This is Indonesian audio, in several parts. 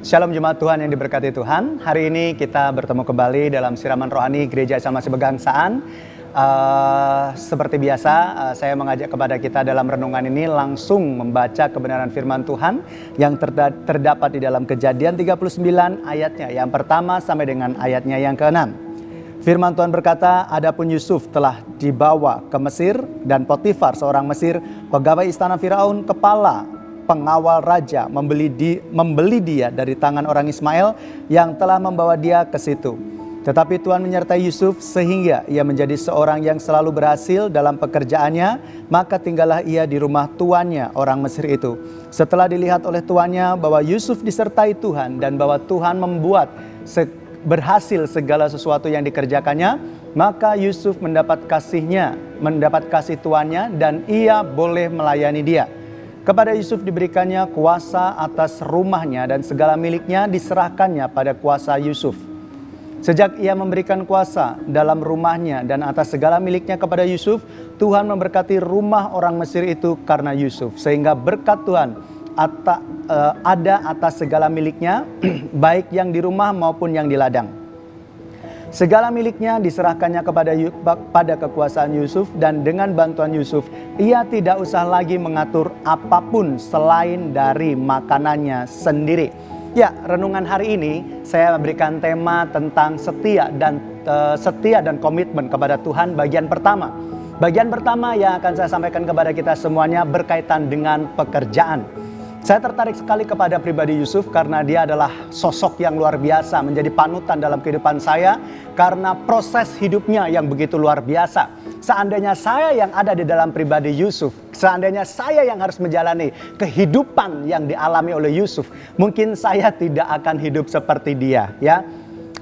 Shalom jemaat Tuhan yang diberkati Tuhan. Hari ini kita bertemu kembali dalam siraman rohani Gereja Salmasi Pegangsaan. Seperti biasa, saya mengajak kepada kita dalam renungan ini langsung membaca kebenaran firman Tuhan yang terdapat di dalam Kejadian 39 ayatnya yang pertama sampai dengan ayatnya yang ke-6. Firman Tuhan berkata, adapun Yusuf telah dibawa ke Mesir dan Potifar seorang Mesir, pegawai istana Firaun, kepala pengawal raja, membeli dia dari tangan orang Ismail yang telah membawa dia ke situ. Tetapi Tuhan menyertai Yusuf sehingga ia menjadi seorang yang selalu berhasil dalam pekerjaannya, maka tinggallah ia di rumah tuannya orang Mesir itu. Setelah dilihat oleh tuannya bahwa Yusuf disertai Tuhan dan bahwa Tuhan membuat berhasil segala sesuatu yang dikerjakannya, maka Yusuf mendapat kasih tuannya dan ia boleh melayani dia. Kepada Yusuf diberikannya kuasa atas rumahnya dan segala miliknya diserahkannya pada kuasa Yusuf. Sejak ia memberikan kuasa dalam rumahnya dan atas segala miliknya kepada Yusuf, Tuhan memberkati rumah orang Mesir itu karena Yusuf. Sehingga berkat Tuhan ada atas segala miliknya, baik yang di rumah maupun yang di ladang. Segala miliknya diserahkannya pada kekuasaan Yusuf, dan dengan bantuan Yusuf ia tidak usah lagi mengatur apapun selain dari makanannya sendiri. Ya, renungan hari ini saya memberikan tema tentang setia dan komitmen kepada Tuhan bagian pertama. Bagian pertama yang akan saya sampaikan kepada kita semuanya berkaitan dengan pekerjaan. Saya tertarik sekali kepada pribadi Yusuf karena dia adalah sosok yang luar biasa, menjadi panutan dalam kehidupan saya karena proses hidupnya yang begitu luar biasa. Seandainya saya yang ada di dalam pribadi Yusuf, seandainya saya yang harus menjalani kehidupan yang dialami oleh Yusuf, mungkin saya tidak akan hidup seperti dia, ya.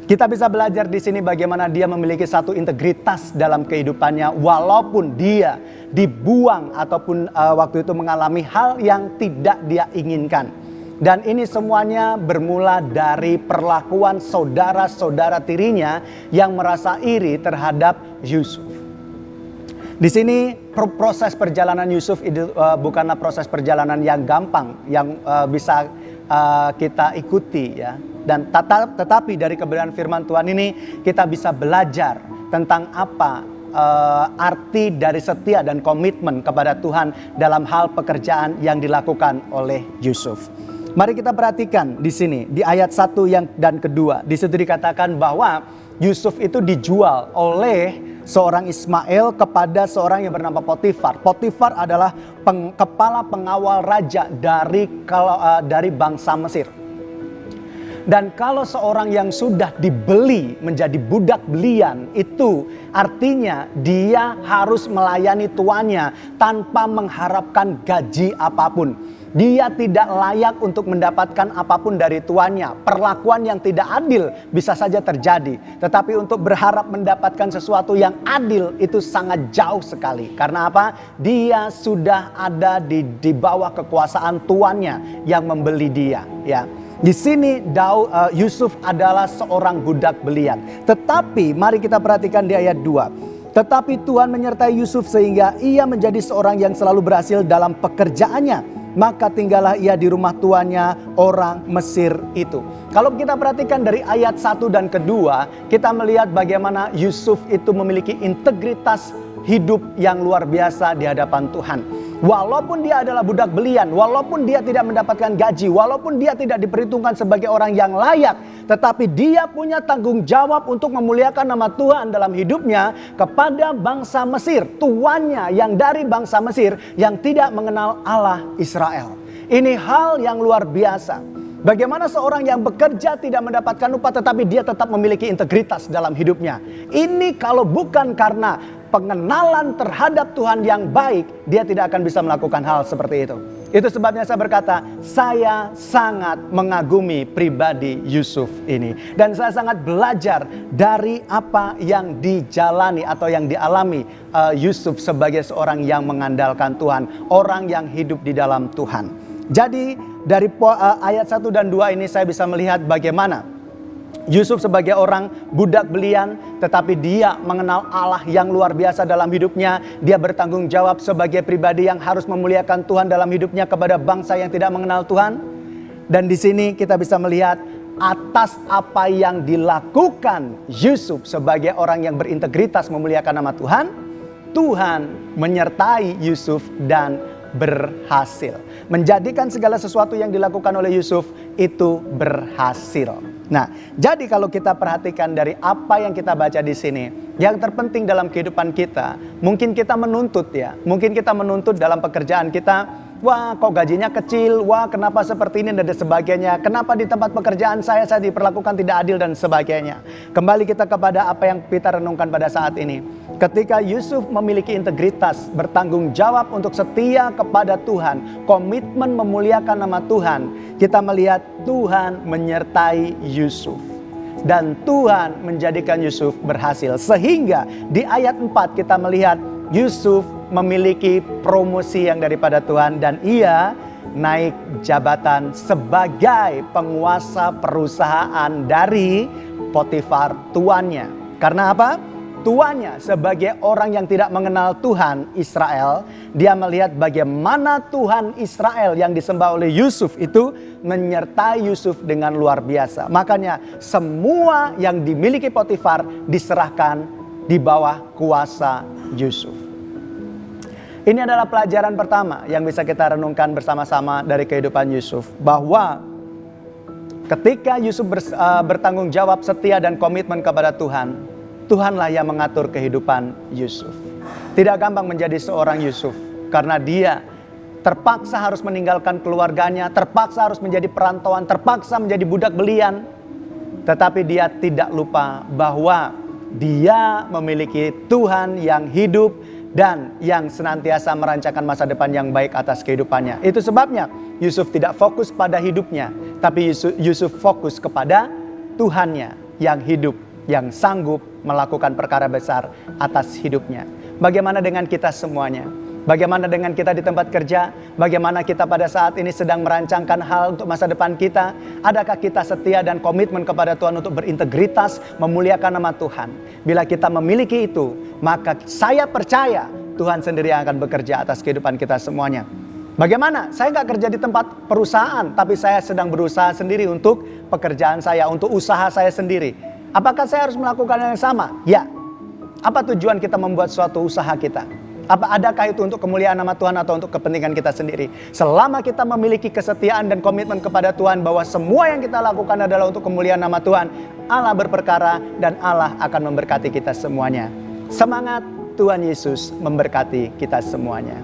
Kita bisa belajar di sini bagaimana dia memiliki satu integritas dalam kehidupannya walaupun dia dibuang ataupun waktu itu mengalami hal yang tidak dia inginkan. Dan ini semuanya bermula dari perlakuan saudara-saudara tirinya yang merasa iri terhadap Yusuf. Di sini proses perjalanan Yusuf itu bukanlah proses perjalanan yang gampang yang bisa kita ikuti, ya. Dan tetapi dari kebenaran firman Tuhan ini kita bisa belajar tentang apa arti dari setia dan komitmen kepada Tuhan dalam hal pekerjaan yang dilakukan oleh Yusuf. Mari kita perhatikan di sini di ayat 1 dan kedua. Di situ dikatakan bahwa Yusuf itu dijual oleh seorang Ismail kepada seorang yang bernama Potifar. Potifar adalah kepala pengawal raja dari bangsa Mesir. Dan kalau seorang yang sudah dibeli menjadi budak belian, itu artinya dia harus melayani tuannya tanpa mengharapkan gaji apapun. Dia tidak layak untuk mendapatkan apapun dari tuannya. Perlakuan yang tidak adil bisa saja terjadi. Tetapi untuk berharap mendapatkan sesuatu yang adil itu sangat jauh sekali. Karena apa? Dia sudah ada di bawah kekuasaan tuannya yang membeli dia, ya. Di sini Yusuf adalah seorang budak belian. Tetapi mari kita perhatikan di ayat 2. Tetapi Tuhan menyertai Yusuf sehingga ia menjadi seorang yang selalu berhasil dalam pekerjaannya. Maka tinggallah ia di rumah tuannya orang Mesir itu. Kalau kita perhatikan dari ayat 1 dan kedua, kita melihat bagaimana Yusuf itu memiliki integritas hidup yang luar biasa di hadapan Tuhan. Walaupun dia adalah budak belian, walaupun dia tidak mendapatkan gaji, walaupun dia tidak diperhitungkan sebagai orang yang layak, tetapi dia punya tanggung jawab untuk memuliakan nama Tuhan dalam hidupnya kepada bangsa Mesir, tuannya yang dari bangsa Mesir yang tidak mengenal Allah Israel. Ini hal yang luar biasa. Bagaimana seorang yang bekerja tidak mendapatkan upah tetapi dia tetap memiliki integritas dalam hidupnya. Ini kalau bukan karena pengenalan terhadap Tuhan yang baik, dia tidak akan bisa melakukan hal seperti itu. Itu sebabnya saya berkata, saya sangat mengagumi pribadi Yusuf ini. Dan saya sangat belajar dari apa yang dijalani atau yang dialami Yusuf sebagai seorang yang mengandalkan Tuhan. Orang yang hidup di dalam Tuhan. Jadi dari ayat 1 dan 2 ini saya bisa melihat bagaimana Yusuf sebagai orang budak belian, tetapi dia mengenal Allah yang luar biasa dalam hidupnya. Dia bertanggung jawab sebagai pribadi yang harus memuliakan Tuhan dalam hidupnya kepada bangsa yang tidak mengenal Tuhan. Dan di sini kita bisa melihat atas apa yang dilakukan Yusuf sebagai orang yang berintegritas memuliakan nama Tuhan, Tuhan menyertai Yusuf dan berhasil. Menjadikan segala sesuatu yang dilakukan oleh Yusuf itu berhasil. Nah, jadi kalau kita perhatikan dari apa yang kita baca di sini, yang terpenting dalam kehidupan kita, mungkin kita menuntut ya, mungkin kita menuntut dalam pekerjaan kita, wah kok gajinya kecil, wah kenapa seperti ini dan sebagainya, kenapa di tempat pekerjaan saya diperlakukan tidak adil dan sebagainya. Kembali kita kepada apa yang kita renungkan pada saat ini. Ketika Yusuf memiliki integritas, bertanggung jawab untuk setia kepada Tuhan, komitmen memuliakan nama Tuhan, kita melihat Tuhan menyertai Yusuf. Dan Tuhan menjadikan Yusuf berhasil. Sehingga di ayat 4 kita melihat Yusuf memiliki promosi yang daripada Tuhan. Dan ia naik jabatan sebagai penguasa perusahaan dari Potifar tuannya. Karena apa? Tuannya sebagai orang yang tidak mengenal Tuhan Israel, dia melihat bagaimana Tuhan Israel yang disembah oleh Yusuf itu menyertai Yusuf dengan luar biasa. Makanya semua yang dimiliki Potifar diserahkan di bawah kuasa Yusuf. Ini adalah pelajaran pertama yang bisa kita renungkan bersama-sama dari kehidupan Yusuf. Bahwa ketika Yusuf bertanggung jawab setia dan komitmen kepada Tuhan, Tuhanlah yang mengatur kehidupan Yusuf. Tidak gampang menjadi seorang Yusuf karena dia terpaksa harus meninggalkan keluarganya, terpaksa harus menjadi perantauan, terpaksa menjadi budak belian. Tetapi dia tidak lupa bahwa dia memiliki Tuhan yang hidup dan yang senantiasa merancangkan masa depan yang baik atas kehidupannya. Itu sebabnya Yusuf tidak fokus pada hidupnya, tapi Yusuf fokus kepada Tuhannya yang hidup, yang sanggup melakukan perkara besar atas hidupnya. Bagaimana dengan kita semuanya? Bagaimana dengan kita di tempat kerja? Bagaimana kita pada saat ini sedang merancangkan hal untuk masa depan kita? Adakah kita setia dan komitmen kepada Tuhan untuk berintegritas, memuliakan nama Tuhan? Bila kita memiliki itu, maka saya percaya Tuhan sendiri yang akan bekerja atas kehidupan kita semuanya. Bagaimana? Saya nggak kerja di tempat perusahaan, tapi saya sedang berusaha sendiri untuk pekerjaan saya, untuk usaha saya sendiri. Apakah saya harus melakukan yang sama? Ya. Apa tujuan kita membuat suatu usaha kita? Adakah itu untuk kemuliaan nama Tuhan atau untuk kepentingan kita sendiri? Selama kita memiliki kesetiaan dan komitmen kepada Tuhan bahwa semua yang kita lakukan adalah untuk kemuliaan nama Tuhan, Allah berperkara dan Allah akan memberkati kita semuanya. Semangat, Tuhan Yesus memberkati kita semuanya.